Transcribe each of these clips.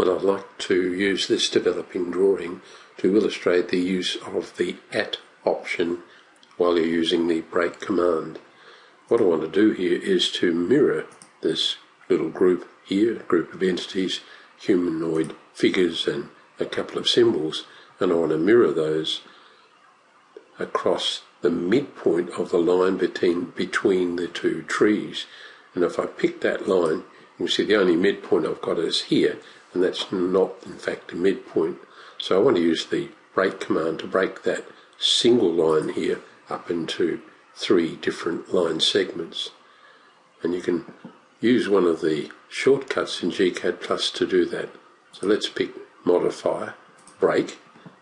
Well, I'd like to use this developing drawing to illustrate the use of the at option while you're using the break command. What I want to do here is to mirror this little group here, group of entities, humanoid figures and a couple of symbols, and I want to mirror those across the midpoint of the line between the two trees. And if I pick that line, you can see the only midpoint I've got is here, and that's not in fact the midpoint. So I want to use the break command to break that single line here up into 3 different line segments. And you can use one of the shortcuts in gCADPlus to do that. So let's pick Modifier, Break.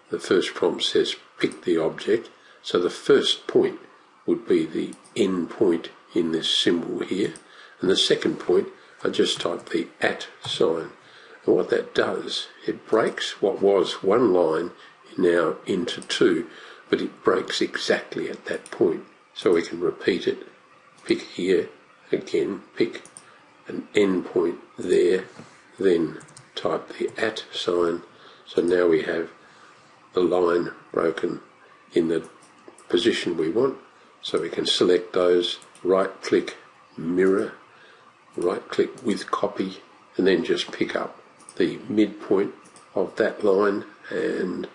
The first prompt says pick the object, so the first point would be the end point in this symbol here, and the second point I just type the at sign. And what that does, it breaks what was one line now into 2, but it breaks exactly at that point. So we can repeat it, pick here, again pick an end point there, then type the at sign. So now we have the line broken in the position we want. So we can select those, right click, mirror, right click with copy, and then just pick up the midpoint of that line. And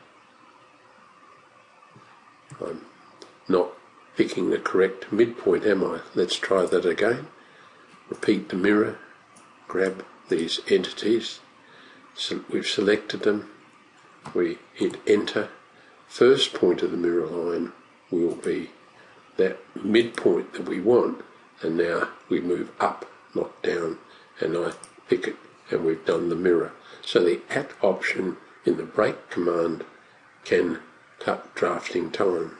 I'm not picking the correct midpoint, am I? Let's try that again. Repeat the mirror, grab these entities, so we've selected them, we hit enter. First point of the mirror line will be that midpoint that we want, and now we move up, not down, and I pick it, and we've done the mirror. So the at option in the break command can cut drafting time.